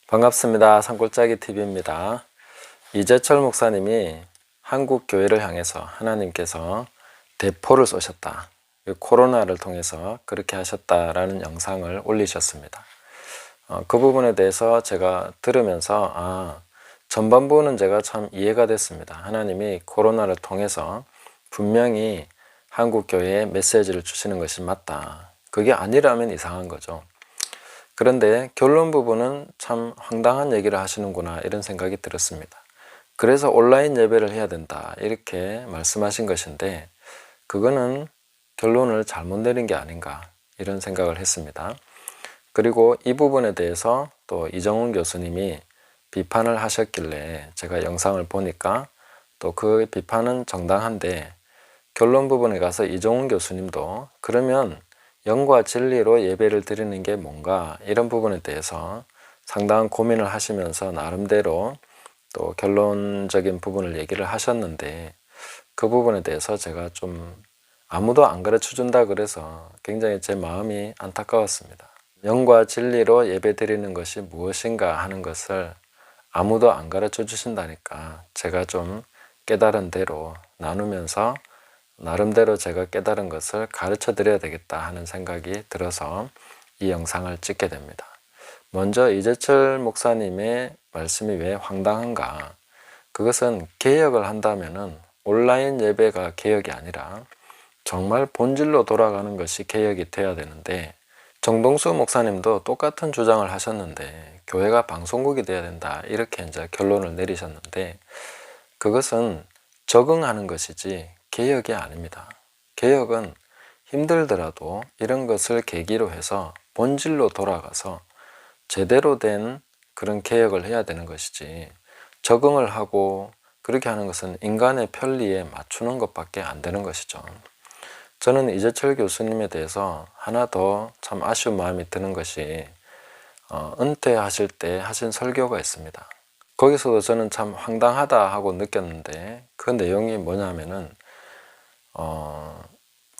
반갑습니다. 산골짜기 TV입니다. 이재철 목사님이 한국 교회를 향해서 하나님께서 대포를 쏘셨다. 코로나를 통해서 그렇게 하셨다라는 영상을 올리셨습니다. 그 부분에 대해서 제가 들으면서 전반부는 제가 참 이해가 됐습니다. 하나님이 코로나를 통해서 분명히 한국 교회에 메시지를 주시는 것이 맞다. 그게 아니라면 이상한 거죠. 그런데 결론 부분은 참 황당한 얘기를 하시는구나 이런 생각이 들었습니다. 그래서 온라인 예배를 해야 된다 이렇게 말씀하신 것인데 그거는 결론을 잘못 내린 게 아닌가 이런 생각을 했습니다. 그리고 이 부분에 대해서 또 이정훈 교수님이 비판을 하셨길래 제가 영상을 보니까 또 그 비판은 정당한데 결론 부분에 가서 이정훈 교수님도 그러면 영과 진리로 예배를 드리는 게 뭔가 이런 부분에 대해서 상당한 고민을 하시면서 나름대로 또 결론적인 부분을 얘기를 하셨는데 그 부분에 대해서 제가 좀 아무도 안 가르쳐 준다 그래서 굉장히 제 마음이 안타까웠습니다. 영과 진리로 예배 드리는 것이 무엇인가 하는 것을 아무도 안 가르쳐 주신다니까 제가 좀 깨달은 대로 나누면서 나름대로 제가 깨달은 것을 가르쳐 드려야 되겠다 하는 생각이 들어서 이 영상을 찍게 됩니다. 먼저 이재철 목사님의 말씀이 왜 황당한가? 그것은 개혁을 한다면은 온라인 예배가 개혁이 아니라 정말 본질로 돌아가는 것이 개혁이 돼야 되는데 정동수 목사님도 똑같은 주장을 하셨는데 교회가 방송국이 돼야 된다 이렇게 이제 결론을 내리셨는데 그것은 적응하는 것이지 개혁이 아닙니다. 개혁은 힘들더라도 이런 것을 계기로 해서 본질로 돌아가서 제대로 된 그런 개혁을 해야 되는 것이지 적응을 하고 그렇게 하는 것은 인간의 편리에 맞추는 것밖에 안 되는 것이죠. 저는 이재철 교수님에 대해서 하나 더 참 아쉬운 마음이 드는 것이 은퇴하실 때 하신 설교가 있습니다. 거기서도 저는 참 황당하다 하고 느꼈는데 그 내용이 뭐냐면은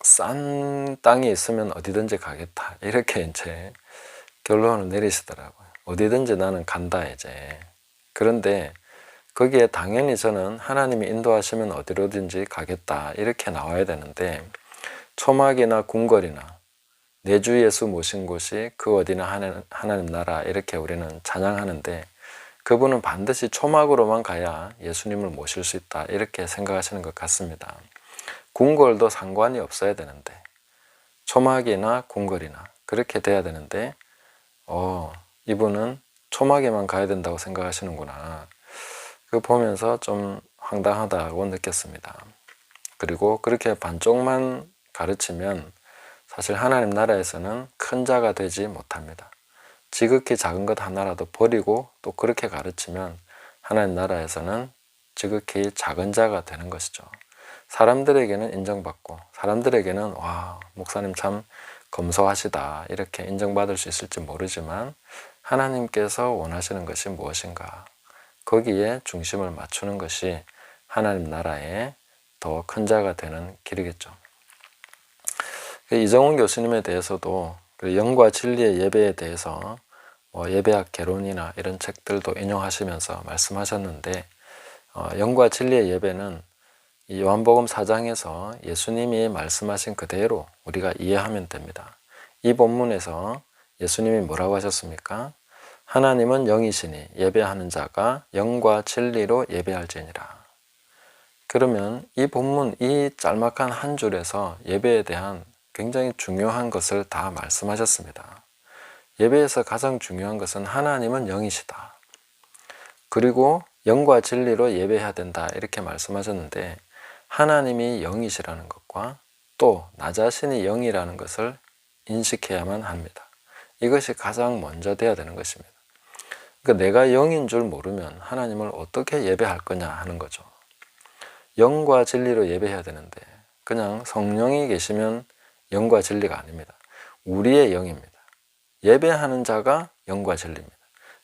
싼 땅이 있으면 어디든지 가겠다 이렇게 이제 결론을 내리시더라고요. 어디든지 나는 간다 이제. 그런데 거기에 당연히 저는 하나님이 인도하시면 어디로든지 가겠다 이렇게 나와야 되는데 초막이나 궁궐이나 내 주 예수 모신 곳이 그 어디나 하나님 나라 이렇게 우리는 찬양하는데 그분은 반드시 초막으로만 가야 예수님을 모실 수 있다 이렇게 생각하시는 것 같습니다. 궁궐도 상관이 없어야 되는데 초막이나 궁궐이나 그렇게 돼야 되는데 이분은 초막에만 가야 된다고 생각하시는구나. 그거 보면서 좀 황당하다고 느꼈습니다. 그리고 그렇게 반쪽만 가르치면 사실 하나님 나라에서는 큰 자가 되지 못합니다. 지극히 작은 것 하나라도 버리고 또 그렇게 가르치면 하나님 나라에서는 지극히 작은 자가 되는 것이죠. 사람들에게는 인정받고 사람들에게는 와 목사님 참 검소하시다 이렇게 인정받을 수 있을지 모르지만 하나님께서 원하시는 것이 무엇인가 거기에 중심을 맞추는 것이 하나님 나라의 더 큰 자가 되는 길이겠죠. 이정훈 교수님에 대해서도 영과 진리의 예배에 대해서 예배학 개론이나 이런 책들도 인용하시면서 말씀하셨는데 영과 진리의 예배는 이 요한복음 4장에서 예수님이 말씀하신 그대로 우리가 이해하면 됩니다. 이 본문에서 예수님이 뭐라고 하셨습니까? 하나님은 영이시니 예배하는 자가 영과 진리로 예배할지니라. 그러면 이 본문 이 짤막한 한 줄에서 예배에 대한 굉장히 중요한 것을 다 말씀하셨습니다. 예배에서 가장 중요한 것은 하나님은 영이시다. 그리고 영과 진리로 예배해야 된다 이렇게 말씀하셨는데 하나님이 영이시라는 것과 또 나 자신이 영이라는 것을 인식해야만 합니다. 이것이 가장 먼저 돼야 되는 것입니다. 그러니까 내가 영인 줄 모르면 하나님을 어떻게 예배할 거냐 하는 거죠. 영과 진리로 예배해야 되는데 그냥 성령이 계시면 영과 진리가 아닙니다. 우리의 영입니다. 예배하는 자가 영과 진리입니다.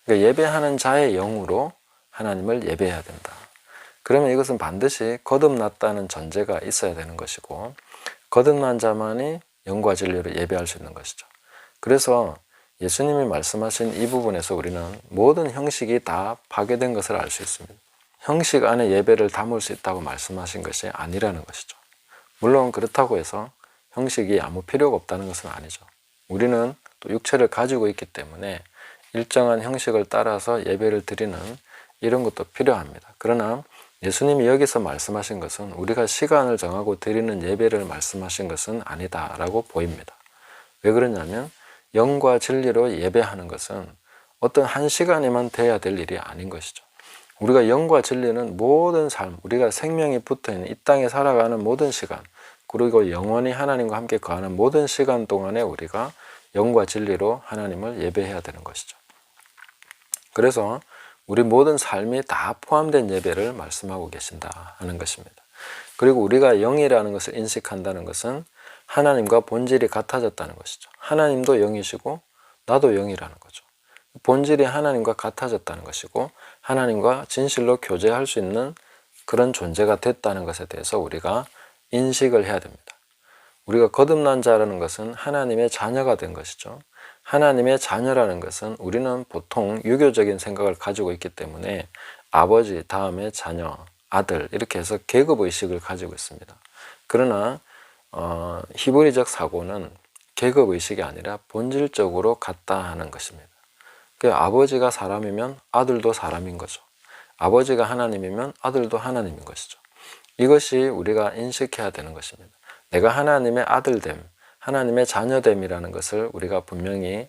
그러니까 예배하는 자의 영으로 하나님을 예배해야 된다. 그러면 이것은 반드시 거듭났다는 전제가 있어야 되는 것이고 거듭난 자만이 영과 진리로 예배할 수 있는 것이죠. 그래서 예수님이 말씀하신 이 부분에서 우리는 모든 형식이 다 파괴된 것을 알 수 있습니다. 형식 안에 예배를 담을 수 있다고 말씀하신 것이 아니라는 것이죠. 물론 그렇다고 해서 형식이 아무 필요가 없다는 것은 아니죠. 우리는 또 육체를 가지고 있기 때문에 일정한 형식을 따라서 예배를 드리는 이런 것도 필요합니다. 그러나 예수님이 여기서 말씀하신 것은 우리가 시간을 정하고 드리는 예배를 말씀하신 것은 아니다라고 보입니다. 왜 그러냐면 영과 진리로 예배하는 것은 어떤 한 시간에만 돼야 될 일이 아닌 것이죠. 우리가 영과 진리는 모든 삶, 우리가 생명이 붙어있는 이 땅에 살아가는 모든 시간, 그리고 영원히 하나님과 함께 거하는 모든 시간 동안에 우리가 영과 진리로 하나님을 예배해야 되는 것이죠. 그래서 우리 모든 삶이 다 포함된 예배를 말씀하고 계신다 하는 것입니다. 그리고 우리가 영이라는 것을 인식한다는 것은 하나님과 본질이 같아졌다는 것이죠. 하나님도 영이시고 나도 영이라는 거죠. 본질이 하나님과 같아졌다는 것이고 하나님과 진실로 교제할 수 있는 그런 존재가 됐다는 것에 대해서 우리가 인식을 해야 됩니다. 우리가 거듭난 자라는 것은 하나님의 자녀가 된 것이죠. 하나님의 자녀라는 것은 우리는 보통 유교적인 생각을 가지고 있기 때문에 아버지, 다음에 자녀, 아들 이렇게 해서 계급의식을 가지고 있습니다. 그러나 히브리적 사고는 계급의식이 아니라 본질적으로 같다 하는 것입니다. 그 아버지가 사람이면 아들도 사람인 거죠. 아버지가 하나님이면 아들도 하나님인 것이죠. 이것이 우리가 인식해야 되는 것입니다. 내가 하나님의 아들됨, 하나님의 자녀됨이라는 것을 우리가 분명히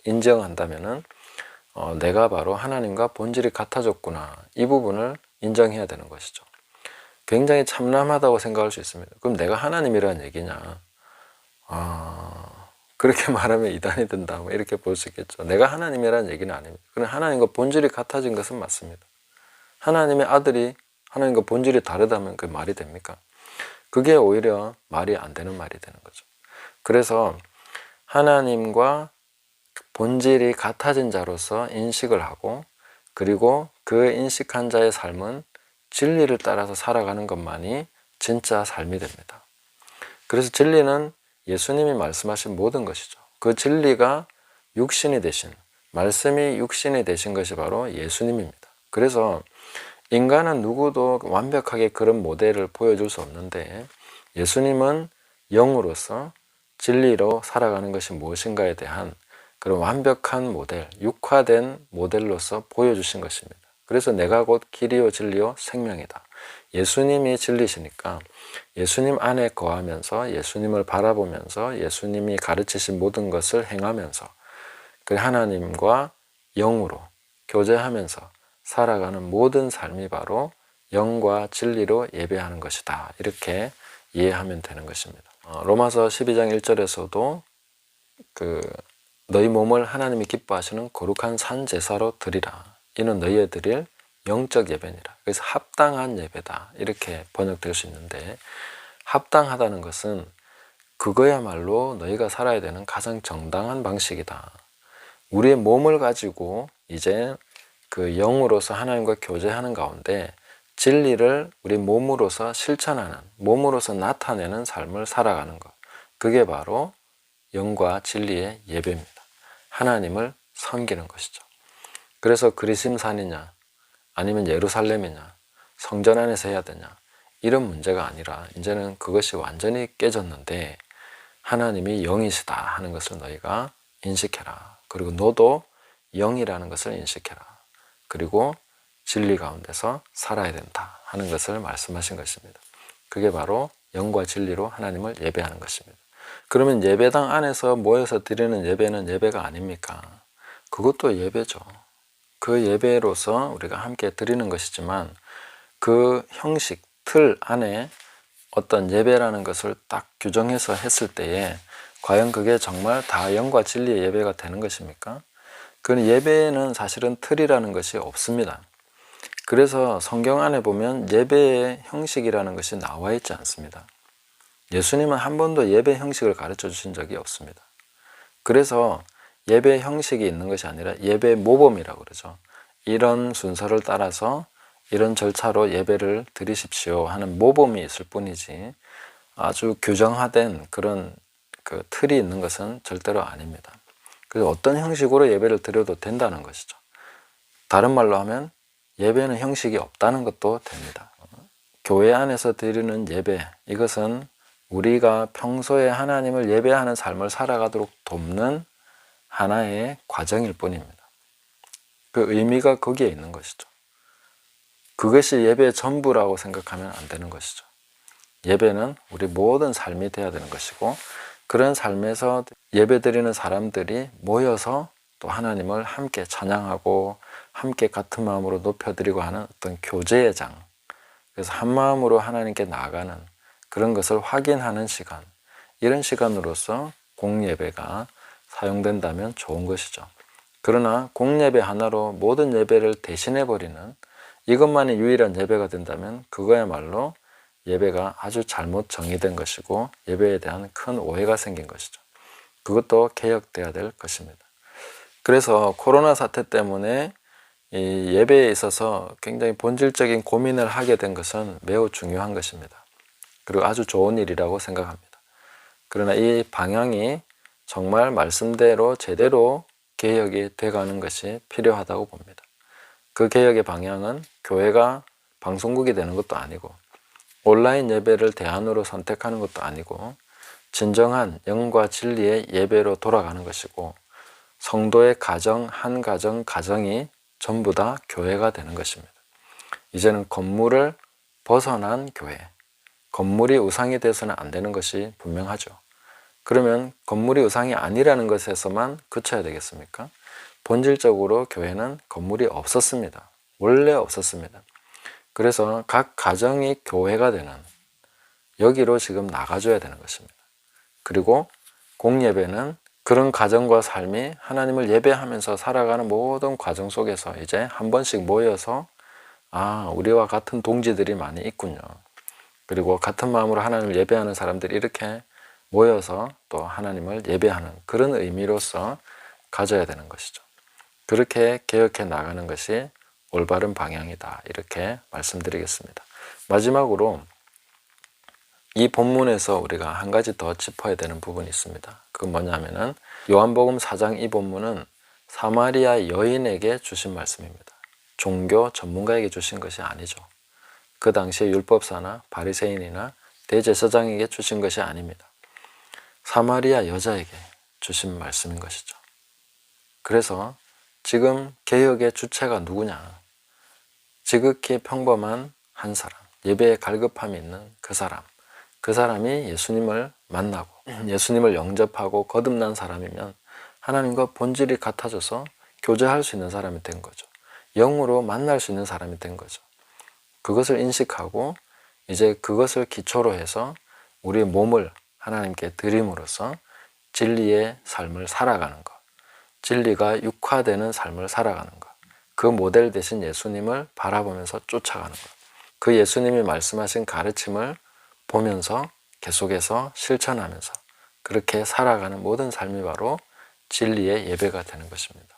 인정한다면은 내가 바로 하나님과 본질이 같아졌구나, 이 부분을 인정해야 되는 것이죠. 굉장히 참남하다고 생각할 수 있습니다. 그럼 내가 하나님이라는 얘기냐? 그렇게 말하면 이단이 된다, 뭐 이렇게 볼 수 있겠죠. 내가 하나님이라는 얘기는 아닙니다. 그러나 하나님과 본질이 같아진 것은 맞습니다. 하나님의 아들이 하나님과 본질이 다르다면 그게 말이 됩니까? 그게 오히려 말이 안 되는 말이 되는 거죠. 그래서 하나님과 본질이 같아진 자로서 인식을 하고, 그리고 그 인식한 자의 삶은 진리를 따라서 살아가는 것만이 진짜 삶이 됩니다. 그래서 진리는 예수님이 말씀하신 모든 것이죠. 그 진리가 육신이 되신, 말씀이 육신이 되신 것이 바로 예수님입니다. 그래서 인간은 누구도 완벽하게 그런 모델을 보여줄 수 없는데 예수님은 영으로서 진리로 살아가는 것이 무엇인가에 대한 그런 완벽한 모델, 육화된 모델로서 보여주신 것입니다. 그래서 내가 곧 길이요 진리요 생명이다. 예수님이 진리시니까 예수님 안에 거하면서 예수님을 바라보면서 예수님이 가르치신 모든 것을 행하면서 그 하나님과 영으로 교제하면서 살아가는 모든 삶이 바로 영과 진리로 예배하는 것이다, 이렇게 이해하면 되는 것입니다. 로마서 12장 1절에서도 너희 몸을 하나님이 기뻐하시는 거룩한 산 제사로 드리라. 이는 너희의 드릴 영적 예배니라. 그래서 합당한 예배다, 이렇게 번역될 수 있는데, 합당하다는 것은 그거야말로 너희가 살아야 되는 가장 정당한 방식이다. 우리의 몸을 가지고 이제 그 영으로서 하나님과 교제하는 가운데 진리를 우리 몸으로서 실천하는, 몸으로서 나타내는 삶을 살아가는 것, 그게 바로 영과 진리의 예배입니다. 하나님을 섬기는 것이죠. 그래서 그리심산이냐 아니면 예루살렘이냐, 성전 안에서 해야 되냐, 이런 문제가 아니라 이제는 그것이 완전히 깨졌는데 하나님이 영이시다 하는 것을 너희가 인식해라. 그리고 너도 영이라는 것을 인식해라. 그리고 진리 가운데서 살아야 된다 하는 것을 말씀하신 것입니다. 그게 바로 영과 진리로 하나님을 예배하는 것입니다. 그러면 예배당 안에서 모여서 드리는 예배는 예배가 아닙니까? 그것도 예배죠. 그 예배로서 우리가 함께 드리는 것이지만 그 형식, 틀 안에 어떤 예배라는 것을 딱 규정해서 했을 때에 과연 그게 정말 다 영과 진리의 예배가 되는 것입니까? 그 예배는 사실은 틀이라는 것이 없습니다. 그래서 성경 안에 보면 예배의 형식이라는 것이 나와 있지 않습니다. 예수님은 한 번도 예배 형식을 가르쳐 주신 적이 없습니다. 그래서 예배 형식이 있는 것이 아니라 예배 모범이라고 그러죠. 이런 순서를 따라서 이런 절차로 예배를 드리십시오 하는 모범이 있을 뿐이지 아주 규정화된 그런 그 틀이 있는 것은 절대로 아닙니다. 그래서 어떤 형식으로 예배를 드려도 된다는 것이죠. 다른 말로 하면 예배는 형식이 없다는 것도 됩니다. 교회 안에서 드리는 예배, 이것은 우리가 평소에 하나님을 예배하는 삶을 살아가도록 돕는 하나의 과정일 뿐입니다. 그 의미가 거기에 있는 것이죠. 그것이 예배의 전부라고 생각하면 안 되는 것이죠. 예배는 우리 모든 삶이 되어야 되는 것이고, 그런 삶에서 예배드리는 사람들이 모여서 또 하나님을 함께 찬양하고 함께 같은 마음으로 높여드리고 하는 어떤 교제의 장, 그래서 한 마음으로 하나님께 나아가는 그런 것을 확인하는 시간, 이런 시간으로서 공예배가 사용된다면 좋은 것이죠. 그러나 공예배 하나로 모든 예배를 대신해버리는 이것만이 유일한 예배가 된다면 그거야말로 예배가 아주 잘못 정의된 것이고 예배에 대한 큰 오해가 생긴 것이죠. 그것도 개혁돼야 될 것입니다. 그래서 코로나 사태 때문에 이 예배에 있어서 굉장히 본질적인 고민을 하게 된 것은 매우 중요한 것입니다. 그리고 아주 좋은 일이라고 생각합니다. 그러나 이 방향이 정말 말씀대로 제대로 개혁이 돼가는 것이 필요하다고 봅니다. 그 개혁의 방향은 교회가 방송국이 되는 것도 아니고 온라인 예배를 대안으로 선택하는 것도 아니고 진정한 영과 진리의 예배로 돌아가는 것이고 성도의 가정, 한 가정, 가정이 전부 다 교회가 되는 것입니다. 이제는 건물을 벗어난 교회, 건물이 우상이 되어서는 안 되는 것이 분명하죠. 그러면 건물이 우상이 아니라는 것에서만 그쳐야 되겠습니까? 본질적으로 교회는 건물이 없었습니다. 원래 없었습니다. 그래서 각 가정이 교회가 되는 여기로 지금 나가줘야 되는 것입니다. 그리고 공예배는 그런 가정과 삶이 하나님을 예배하면서 살아가는 모든 과정 속에서 이제 한 번씩 모여서 우리와 같은 동지들이 많이 있군요. 그리고 같은 마음으로 하나님을 예배하는 사람들이 이렇게 모여서 또 하나님을 예배하는 그런 의미로서 가져야 되는 것이죠. 그렇게 개혁해 나가는 것이 올바른 방향이다, 이렇게 말씀드리겠습니다. 마지막으로 이 본문에서 우리가 한 가지 더 짚어야 되는 부분이 있습니다. 그건 뭐냐면은 요한복음 4장 이 본문은 사마리아 여인에게 주신 말씀입니다. 종교 전문가에게 주신 것이 아니죠. 그 당시에 율법사나 바리새인이나 대제사장에게 주신 것이 아닙니다. 사마리아 여자에게 주신 말씀인 것이죠. 그래서 지금 개혁의 주체가 누구냐? 지극히 평범한 한 사람, 예배에 갈급함이 있는 그 사람이 예수님을 만나고 예수님을 영접하고 거듭난 사람이면 하나님과 본질이 같아져서 교제할 수 있는 사람이 된 거죠. 영으로 만날 수 있는 사람이 된 거죠. 그것을 인식하고 이제 그것을 기초로 해서 우리의 몸을 하나님께 드림으로써 진리의 삶을 살아가는 것, 진리가 육화되는 삶을 살아가는 것, 그 모델 되신 예수님을 바라보면서 쫓아가는 것, 그 예수님이 말씀하신 가르침을 보면서 계속해서 실천하면서 그렇게 살아가는 모든 삶이 바로 진리의 예배가 되는 것입니다.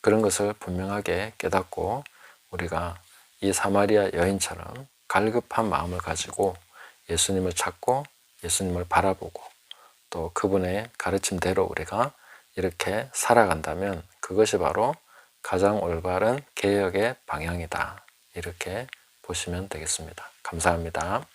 그런 것을 분명하게 깨닫고 우리가 이 사마리아 여인처럼 갈급한 마음을 가지고 예수님을 찾고 예수님을 바라보고 또 그분의 가르침대로 우리가 이렇게 살아간다면 그것이 바로 가장 올바른 개혁의 방향이다, 이렇게 보시면 되겠습니다. 감사합니다.